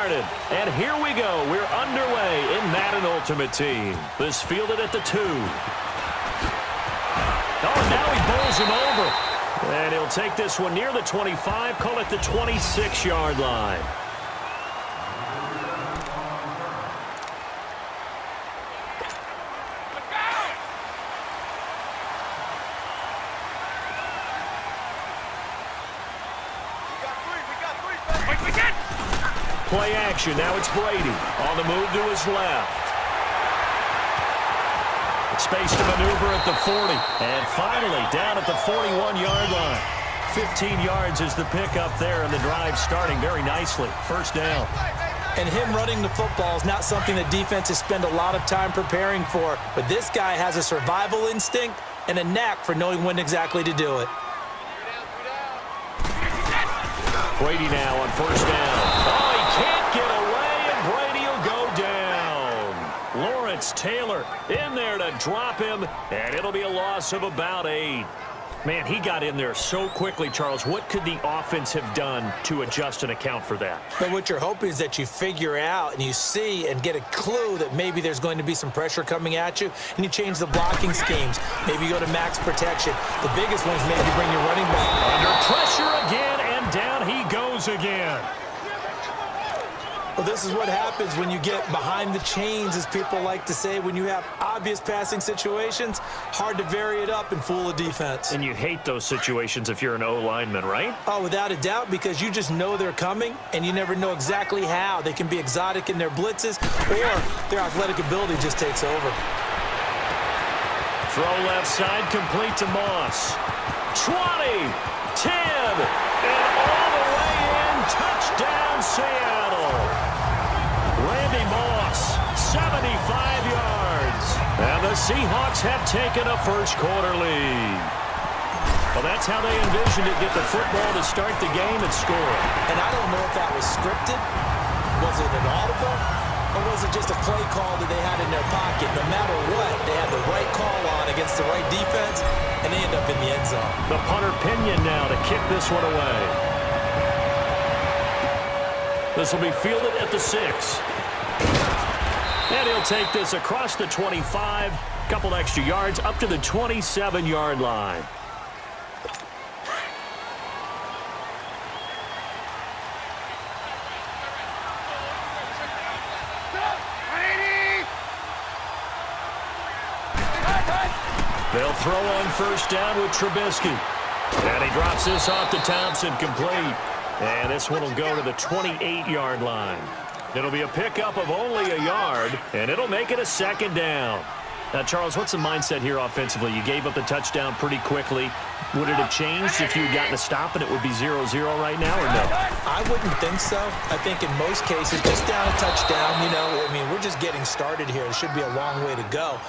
started. And here we go. We're underway in Madden Ultimate Team. This fielded at the 2. Oh, now he bowls him over. And he'll take this one near the 25, call it the 26-yard line. Play action. Now it's Brady on the move to his left. Space to maneuver at the 40. And finally down at the 41-yard line. 15 yards is the pickup there, and the drive starting very nicely. First down. And him running the football is not something that defenses spend a lot of time preparing for. But this guy has a survival instinct and a knack for knowing when exactly to do it. Brady now on first down. Oh, he can't get away, and Brady will go down. Lawrence Taylor in there to drop him, and it'll be a loss of about 8. Man, he got in there so quickly, Charles. What could the offense have done to adjust and account for that? But what you're hoping is that you figure out and you see and get a clue that maybe there's going to be some pressure coming at you, and you change the blocking schemes. Maybe you go to max protection. The biggest one is maybe bring your running back under pressure again, and down he goes again. Well, this is what happens when you get behind the chains, as people like to say. When you have obvious passing situations, hard to vary it up and fool a defense. And you hate those situations if you're an O-lineman, right? Oh, without a doubt, because you just know they're coming, and you never know exactly how. They can be exotic in their blitzes, or their athletic ability just takes over. Throw left side, complete to Moss. 20, 10, and all the way in. Touchdown, Seattle. Randy Moss, 75 yards. And the Seahawks have taken a first-quarter lead. Well, that's how they envisioned it, get the football to start the game and score. And I don't know if that was scripted. Was it an audible? Or was it just a play call that they had in their pocket? No matter what, they had the right call on against the right defense, and they end up in the end zone. The punter Pinion now to kick this one away. This will be fielded at the 6. And he'll take this across the 25. Couple extra yards up to the 27-yard line. They'll throw on first down with Trubisky. And he drops this off to Thompson, complete. And this one will go to the 28-yard line. It'll be a pickup of only a yard, and it'll make it a second down. Now, Charles, what's the mindset here offensively? You gave up the touchdown pretty quickly. Would it have changed if you had gotten a stop and it would be 0-0 right now, or no? I wouldn't think so. I think in most cases, just down a touchdown, I mean, we're just getting started here. It should be a long way to go.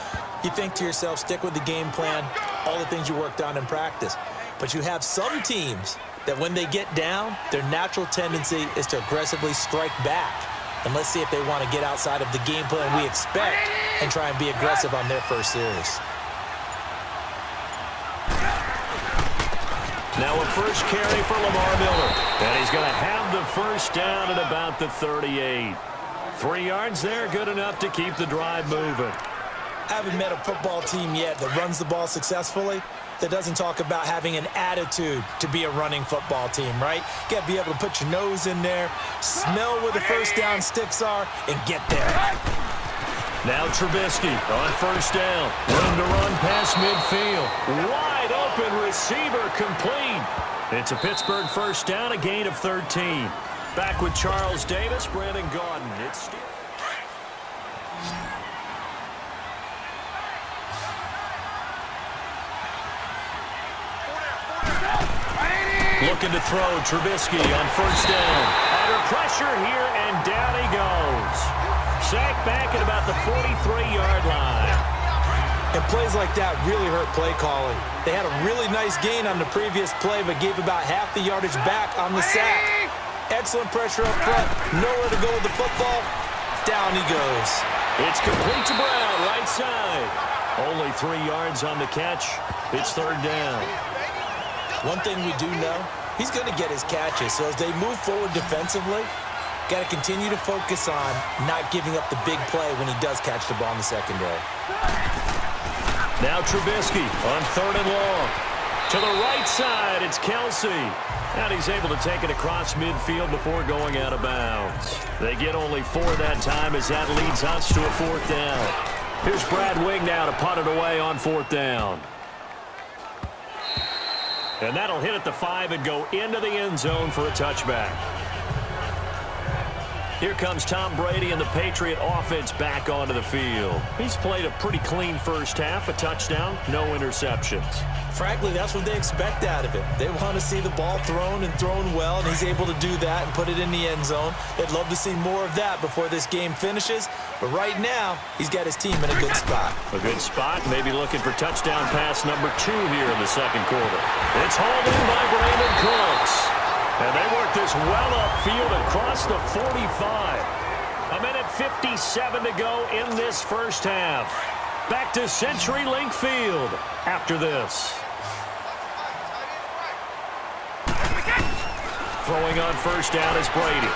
You think to yourself, stick with the game plan, all the things you worked on in practice. But you have some teams that when they get down, their natural tendency is to aggressively strike back. And let's see if they want to get outside of the game plan we expect and try and be aggressive on their first series. Now a first carry for Lamar Miller. And he's going to have the first down at about the 38. 3 yards there, good enough to keep the drive moving. I haven't met a football team yet that runs the ball successfully that doesn't talk about having an attitude to be a running football team, right? You got to be able to put your nose in there, smell where the first down sticks are, and get there. Now Trubisky on first down. Room to run past midfield. Wide open receiver, complete. It's a Pittsburgh first down, a gain of 13. Back with Charles Davis, Brandon Gaudin. It's looking to throw. Trubisky on first down. Under pressure here, and down he goes. Sacked back at about the 43-yard line. And plays like that really hurt play calling. They had a really nice gain on the previous play, but gave about half the yardage back on the sack. Excellent pressure up front. Nowhere to go with the football. Down he goes. It's complete to Brown, right side. Only 3 yards on the catch. It's third down. One thing we do know, he's going to get his catches. So as they move forward defensively, Got to continue to focus on not giving up the big play when he does catch the ball in the secondary. Now Trubisky on 3rd and long. To the right side, it's Kelsey. And he's able to take it across midfield before going out of bounds. They get only 4 that time as that leads us to a 4th down. Here's Brad Wing now to punt it away on 4th down. And that'll hit at the 5 and go into the end zone for a touchback. Here comes Tom Brady and the Patriot offense back onto the field. He's played a pretty clean first half, a touchdown, no interceptions. Frankly, that's what they expect out of it. They want to see the ball thrown and thrown well, and he's able to do that and put it in the end zone. They'd love to see more of that before this game finishes, but right now, he's got his team in a good spot. A good spot, maybe looking for touchdown pass number 2 here in the second quarter. It's hauled in by Brandon Cooks. And they work this well upfield across the 45. A minute 57 to go in this first half. Back to CenturyLink Field after this. Throwing on first down is Brady.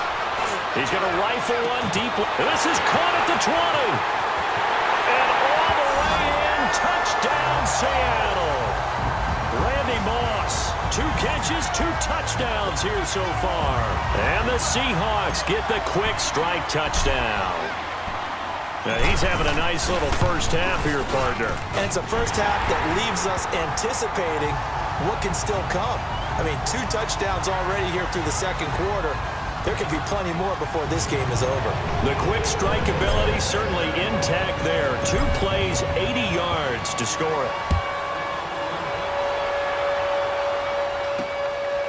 He's going to rifle one deep. This is caught at the 20. And all the way in, touchdown Seattle. Randy Moss. 2 catches, 2 touchdowns here so far. And the Seahawks get the quick strike touchdown. Now he's having a nice little first half here, partner. And it's a first half that leaves us anticipating what can still come. I mean, 2 touchdowns already here through the second quarter. There could be plenty more before this game is over. The quick strike ability certainly intact there. 2 plays, 80 yards to score it.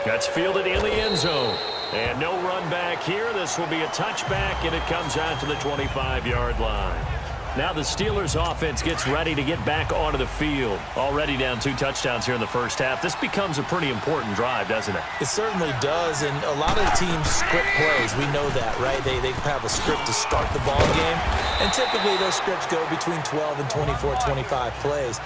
That's fielded in the end zone. And no run back here. This will be a touchback, and it comes out to the 25-yard line. Now the Steelers offense gets ready to get back onto the field. Already down 2 touchdowns here in the first half. This becomes a pretty important drive, doesn't it? It certainly does, and a lot of teams script plays. We know that, right? They have a script to start the ball game, and typically those scripts go between 12 and 24, 25 plays.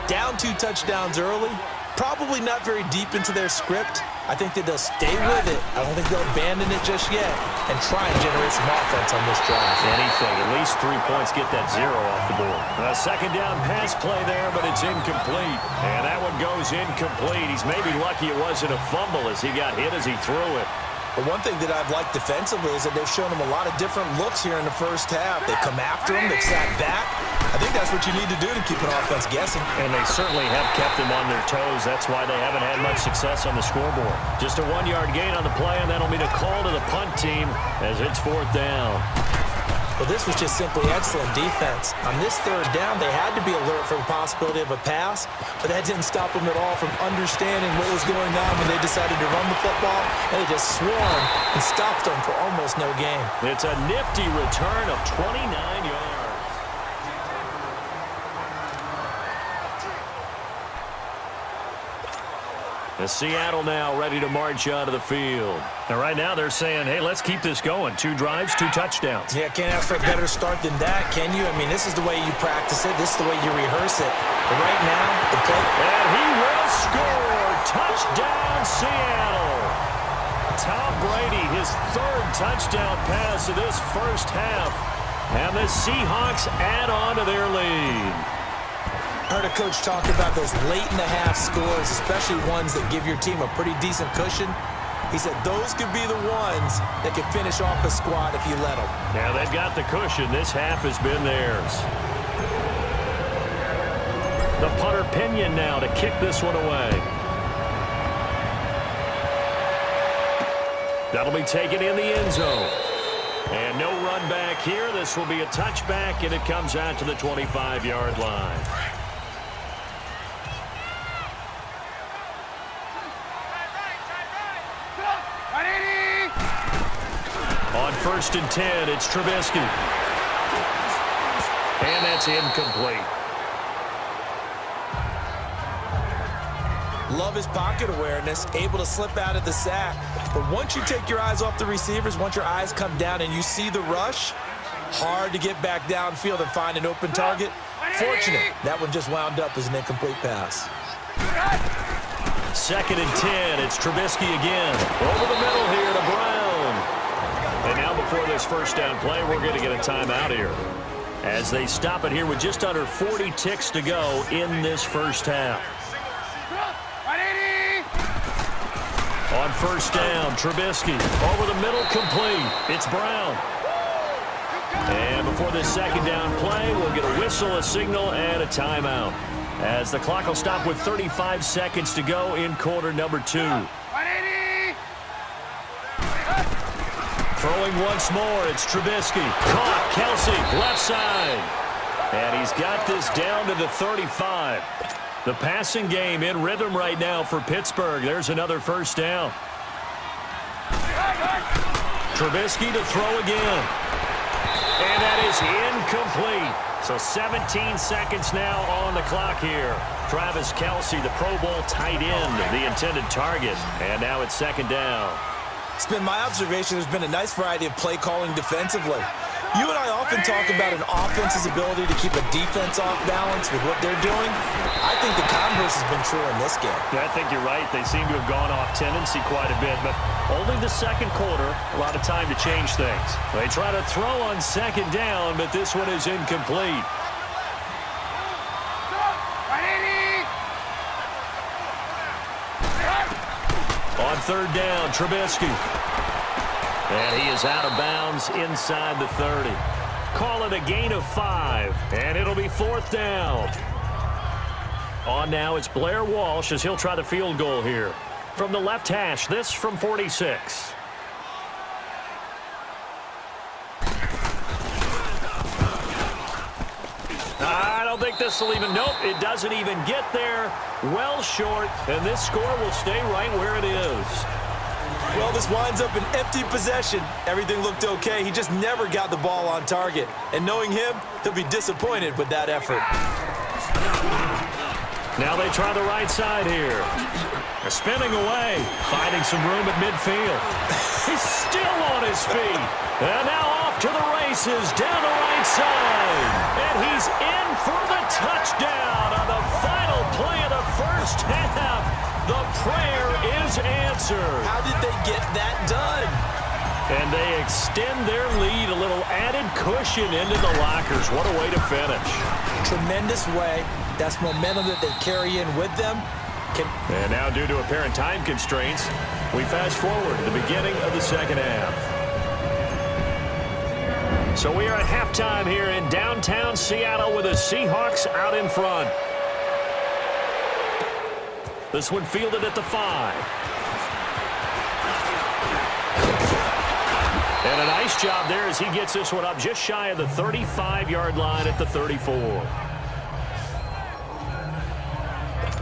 Down 2 touchdowns early. Probably not very deep into their script. I think that they'll stay with it. I don't think they'll abandon it just yet and try and generate some offense on this drive. Anything. At least 3 points get that 0 off the board. A second down pass play there, but it's incomplete. And that one goes incomplete. He's maybe lucky it wasn't a fumble as he got hit as he threw it. But one thing that I've liked defensively is that they've shown him a lot of different looks here in the first half. They come after him. They've sat back. I think that's what you need to do to keep an offense guessing. And they certainly have kept them on their toes. That's why they haven't had much success on the scoreboard. Just a 1-yard gain on the play, and that'll mean a call to the punt team as it's 4th down. Well, this was just simply excellent defense. On this 3rd down, they had to be alert for the possibility of a pass, but that didn't stop them at all from understanding what was going on when they decided to run the football, and they just swarmed and stopped them for almost no gain. It's a nifty return of 29 yards. Seattle now ready to march out of the field. And right now they're saying, hey, let's keep this going. 2 drives, 2 touchdowns. Yeah, can't ask for a better start than that, can you? I mean, this is the way you practice it. This is the way you rehearse it. But right now, the play... And he will score. Touchdown, Seattle. Tom Brady, his 3rd touchdown pass of this first half. And the Seahawks add on to their lead. I heard a coach talk about those late-in-the-half scores, especially ones that give your team a pretty decent cushion. He said those could be the ones that can finish off a squad if you let them. Yeah, they've got the cushion. This half has been theirs. The punter Pinion now to kick this one away. That'll be taken in the end zone. And no run back here. This will be a touchback, and it comes out to the 25-yard line. On 1st and 10, it's Trubisky. And that's incomplete. Love his pocket awareness, able to slip out of the sack. But once you take your eyes off the receivers, once your eyes come down and you see the rush, hard to get back downfield and find an open target. Fortunate, that one just wound up as an incomplete pass. 2nd and 10, it's Trubisky again. Over the middle here to Brown. And now before this first down play, we're going to get a timeout here, as they stop it here with just under 40 ticks to go in this first half. On first down, Trubisky over the middle, complete. It's Brown. And before this second down play, we'll get a whistle, a signal, and a timeout, as the clock will stop with 35 seconds to go in quarter number 2. Throwing once more, it's Trubisky. Caught, Kelsey, left side. And he's got this down to the 35. The passing game in rhythm right now for Pittsburgh. There's another first down. Trubisky to throw again. And that is incomplete. So 17 seconds now on the clock here. Travis Kelsey, the Pro Bowl tight end, the intended target. And now it's second down. It's been my observation there's been a nice variety of play calling defensively. You and I often talk about an offense's ability to keep a defense off balance with what they're doing. I think the converse has been true in this game. Yeah, I think you're right. They seem to have gone off tendency quite a bit, but only the second quarter, a lot of time to change things. They try to throw on second down, but this one is incomplete. On third down, Trubisky. And he is out of bounds inside the 30. Call it a gain of 5, and it'll be fourth down. On now, it's Blair Walsh as he'll try the field goal here. From the left hash, this from 46. I don't think this will even, nope, it doesn't even get there. Well short, and this score will stay right where it is. Well, this winds up an empty possession. Everything looked okay. He just never got the ball on target. And knowing him, he'll be disappointed with that effort. Now they try the right side here. They're spinning away, finding some room at midfield. He's still on his feet. And now off to the races, down the right side. And he's in for the touchdown on the final play of the first half. The prayer is answered. How did they get that done? And they extend their lead, a little added cushion into the lockers. What a way to finish. Tremendous way. That's momentum that they carry in with them. And now, due to apparent time constraints, we fast forward to the beginning of the second half. So we are at halftime here in downtown Seattle with the Seahawks out in front. This one fielded at the 5. And a nice job there as he gets this one up just shy of the 35-yard line at the 34.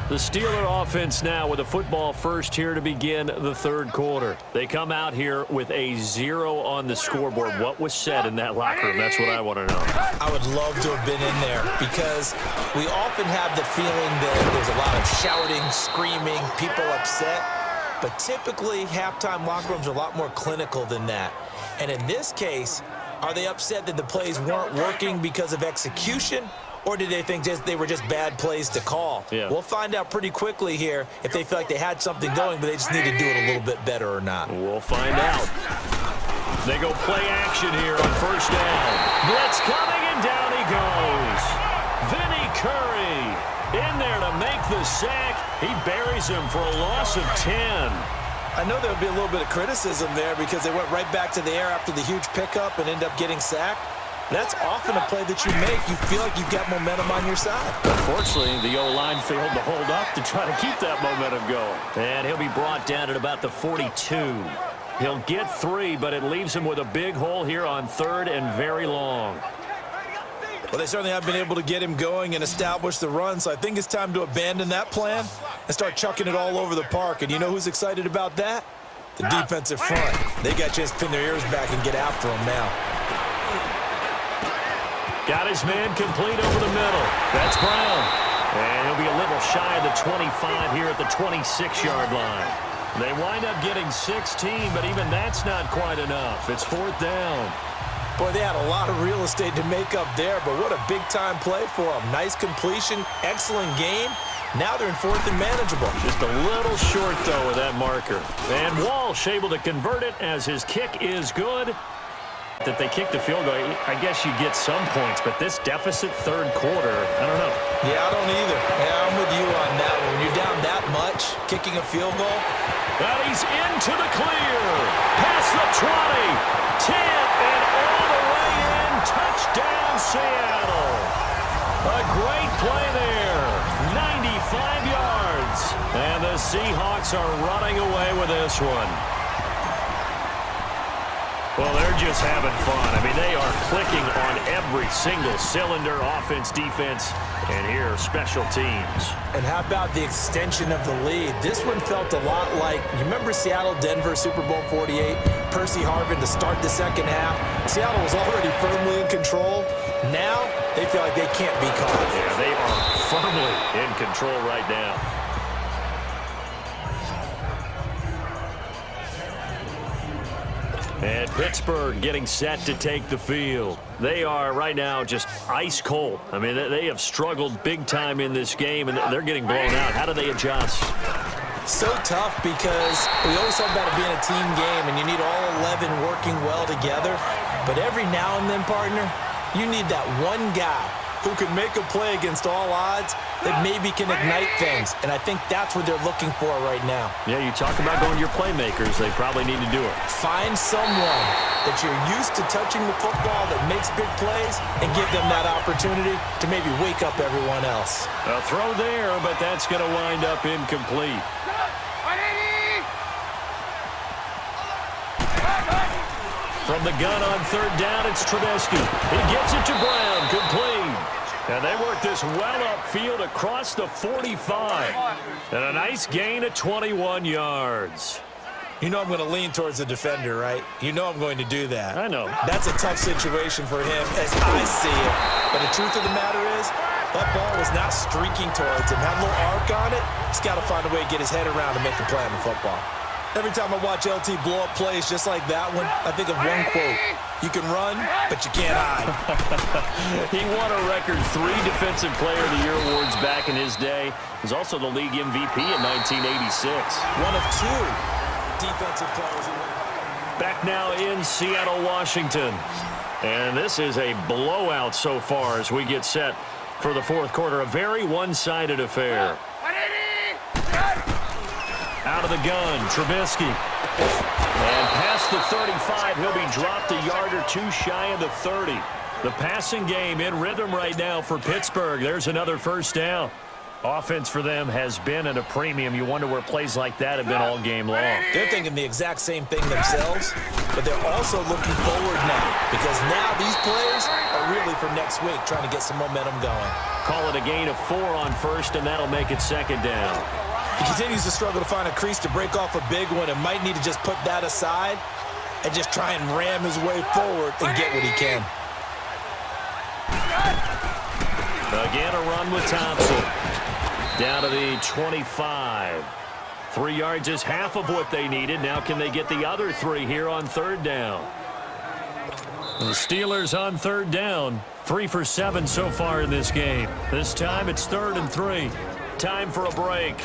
The Steeler offense now with a football first here to begin the third quarter. They come out here with a 0 on the scoreboard. What was said in that locker room? That's what I want to know. I would love to have been in there because we often have the feeling that there's a lot of shouting, screaming, people upset. But typically, halftime locker rooms are a lot more clinical than that. And in this case, are they upset that the plays weren't working because of execution? Or did they think they were just bad plays to call? Yeah. We'll find out pretty quickly here if they feel like they had something going, but they just need to do it a little bit better or not. We'll find out. They go play action here on first down. Blitz coming, and down he goes. Vinny Curry in there to make the sack. He buries him for a loss of 10. I know there would be a little bit of criticism there because they went right back to the air after the huge pickup and end up getting sacked. That's often a play that you make. You feel like you've got momentum on your side. Unfortunately, the O-line failed to hold up to try to keep that momentum going. And he'll be brought down at about the 42. He'll get 3, but it leaves him with a big hole here on third and very long. Well, they certainly have been able to get him going and establish the run, so I think it's time to abandon that plan and start chucking it all over the park. And you know who's excited about that? The defensive front. They got a chance to pin their ears back and get after him now. Got his man complete over the middle. That's Brown. And he'll be a little shy of the 25 here at the 26-yard line. They wind up getting 16, but even that's not quite enough. It's fourth down. Boy, they had a lot of real estate to make up there, but what a big-time play for them. Nice completion, excellent game. Now they're in fourth and manageable. Just a little short, though, with that marker. And Walsh able to convert it as his kick is good. that they kicked the field goal. I guess you get some points, but this deficit third quarter, I don't know. Yeah, I don't either. Yeah, I'm with you on that one. When you're down that much, kicking a field goal. And he's into the clear. Past the 20, 10, and all the way in. Touchdown, Seattle. A great play there. 95 yards. And the Seahawks are running away with this one. Well, they're just having fun. I mean, they are clicking on every single cylinder, offense, defense, and here, special teams. And how about the extension of the lead? This one felt a lot like, you remember Seattle-Denver Super Bowl 48? Percy Harvin to start the second half. Seattle was already firmly in control. Now, they feel like they can't be caught. Yeah, they are firmly in control right now. And Pittsburgh getting set to take the field. They are right now just ice cold. I mean, they have struggled big time in this game, and they're getting blown out. How do they adjust? So tough because we always talk about it being a team game, and you need all 11 working well together. But every now and then, partner, you need that one guy who can make a play against all odds that maybe can ignite things. And I think that's what they're looking for right now. Yeah, you talk about going to your playmakers. They probably need to do it. Find someone that you're used to touching the football that makes big plays and give them that opportunity to maybe wake up everyone else. A throw there, but that's going to wind up incomplete. From the gun on third down, it's Trubisky. He gets it to Brown, complete. And they work this well upfield across the 45. And a nice gain of 21 yards. You know I'm going to lean towards the defender, right? You know I'm going to do that. I know. That's a tough situation for him as I see it. But the truth of the matter is, that ball was not streaking towards him. Had a little arc on it. He's got to find a way to get his head around to make the play on the football. Every time I watch LT blow up plays just like that one, I think of one quote. You can run, but you can't hide. He won a record 3 Defensive Player of the Year awards back in his day. He was also the league MVP in 1986. One of 2 defensive players. Back now in Seattle, Washington. And this is a blowout so far as we get set for the fourth quarter. A very one-sided affair. Out of the gun, Trubisky. And past the 35, he'll be dropped a yard or 2 shy of the 30. The passing game in rhythm right now for Pittsburgh. There's another first down. Offense for them has been at a premium. You wonder where plays like that have been all game long. They're thinking the exact same thing themselves, but they're also looking forward now because now these plays are really for next week, trying to get some momentum going. Call it a gain of 4 on first, and that'll make it second down. He continues to struggle to find a crease to break off a big one and might need to just put that aside and just try and ram his way forward and get what he can. Again, a run with Thompson. Down to the 25. 3 yards is half of what they needed. Now can they get the other 3 here on third down? The Steelers on third down. 3 for 7 so far in this game. This time it's 3rd and 3. Time for a break.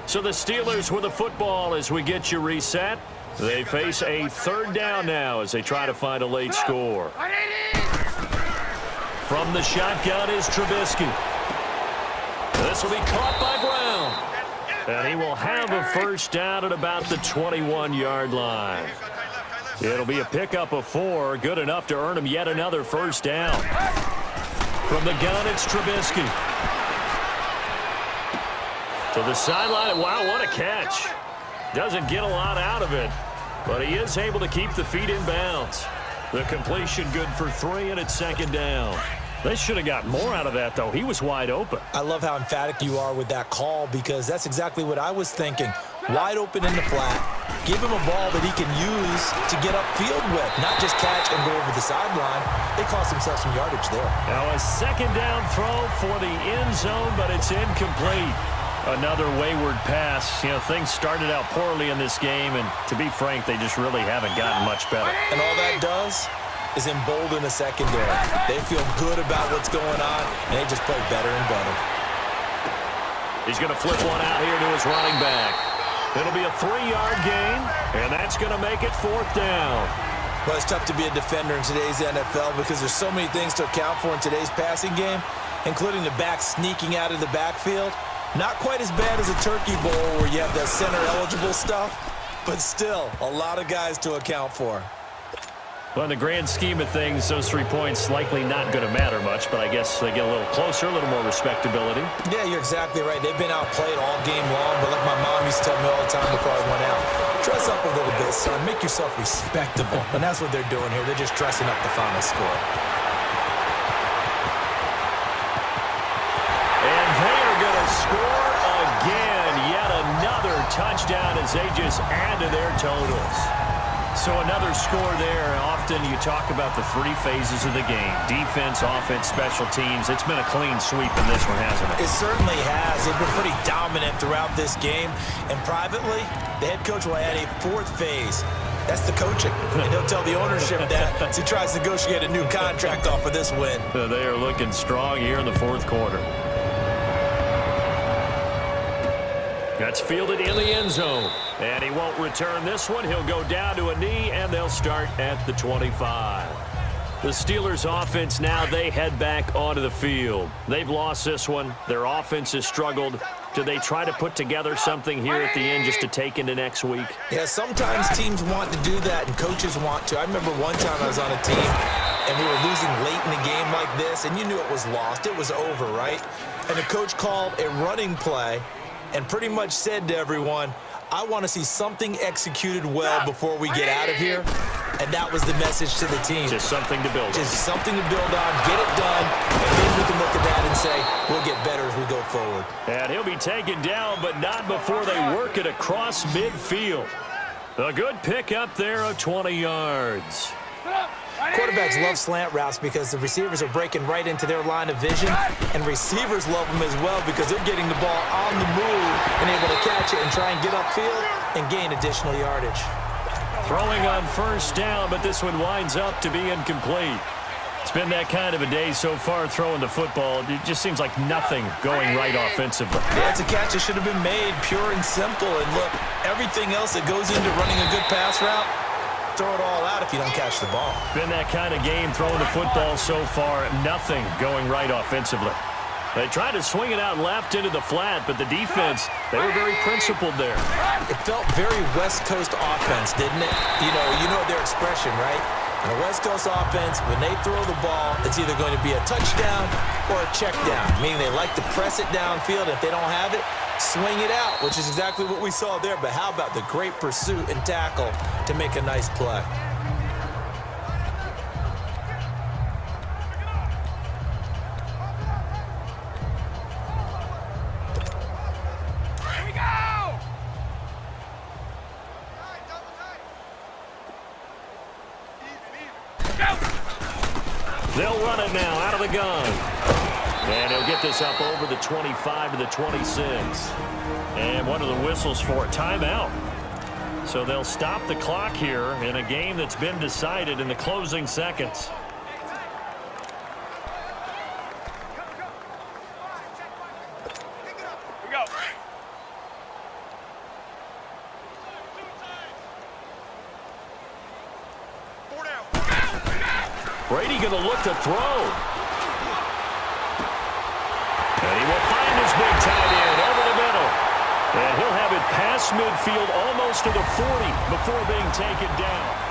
So the Steelers with the football as we get you reset. They face a third down now as they try to find a late score. From the shotgun is Trubisky. This will be caught by Brown. And he will have a first down at about the 21-yard line. It'll be a pickup of 4, good enough to earn him yet another first down. From the gun, it's Trubisky. To the sideline, wow, what a catch. Doesn't get a lot out of it, but he is able to keep the feet in bounds. The completion good for 3, and it's second down. They should have got more out of that, though. He was wide open. I love how emphatic you are with that call because that's exactly what I was thinking. Wide open in the flat. Give him a ball that he can use to get upfield with, not just catch and go over the sideline. They cost themselves some yardage there. Now a second down throw for the end zone, but it's incomplete. Another wayward pass. You know, things started out poorly in this game, and to be frank, they just really haven't gotten much better. And all that does is embolden the secondary. They feel good about what's going on, and they just play better and better. He's going to flip one out here to his running back. It'll be a 3-yard gain, and that's going to make it 4th down. Well, it's tough to be a defender in today's NFL because there's so many things to account for in today's passing game, including the back sneaking out of the backfield. Not quite as bad as a turkey bowl where you have that center-eligible stuff, but still a lot of guys to account for. Well, in the grand scheme of things, those 3 points likely not going to matter much, but I guess they get a little closer, a little more respectability. Yeah, you're exactly right. They've been outplayed all game long, but like my mom used to tell me all the time before I went out, dress up a little bit, son. Make yourself respectable. And that's what they're doing here. They're just dressing up the final score. And they are going to score again. Yet another touchdown as they just add to their totals. So another score there. Often you talk about the 3 phases of the game. Defense, offense, special teams. It's been a clean sweep in this one, hasn't it? It certainly has. They've been pretty dominant throughout this game. And privately, the head coach will add a 4th phase. That's the coaching. And he'll tell the ownership that as he tries to negotiate a new contract off of this win. They are looking strong here in the 4th quarter. That's fielded in the end zone. And he won't return this one. He'll go down to a knee, and they'll start at the 25. The Steelers' offense now, they head back onto the field. They've lost this one. Their offense has struggled. Do they try to put together something here at the end just to take into next week? Yeah, sometimes teams want to do that, and coaches want to. I remember one time I was on a team, and we were losing late in a game like this, and you knew it was lost. It was over, right? And the coach called a running play and pretty much said to everyone, I want to see something executed well before we get out of here. And that was the message to the team. Just something to build on. Just something to build on, get it done, and then we can look at that and say, we'll get better as we go forward. And he'll be taken down, but not before they work it across midfield. A good pick up there of 20 yards. Quarterbacks love slant routes because the receivers are breaking right into their line of vision, and receivers love them as well because they're getting the ball on the move and able to catch it and try and get upfield and gain additional yardage. Throwing on first down, but this one winds up to be incomplete. It's been that kind of a day so far throwing the football. It just seems like nothing going right offensively. Yeah, it's a catch that should have been made, pure and simple. And look, everything else that goes into running a good pass route, throw it all out if you don't catch the ball. Been that kind of game throwing the football so far. Nothing going right offensively. They tried to swing it out left into the flat, but the defense, they were very principled there. It felt very West Coast offense, didn't it? You know their expression, right? On a West Coast offense, when they throw the ball, it's either going to be a touchdown or a check down, meaning they like to press it downfield. If they don't have it, swing it out, which is exactly what we saw there. But how about the great pursuit and tackle to make a nice play? They'll run it now out of the gun. And he'll get this up over the 25 to the 26. And one of the whistles for a timeout. So they'll stop the clock here in a game that's been decided in the closing seconds. Brady going to look to throw. And he will find his big tight end over the middle. And he'll have it past midfield almost to the 40 before being taken down.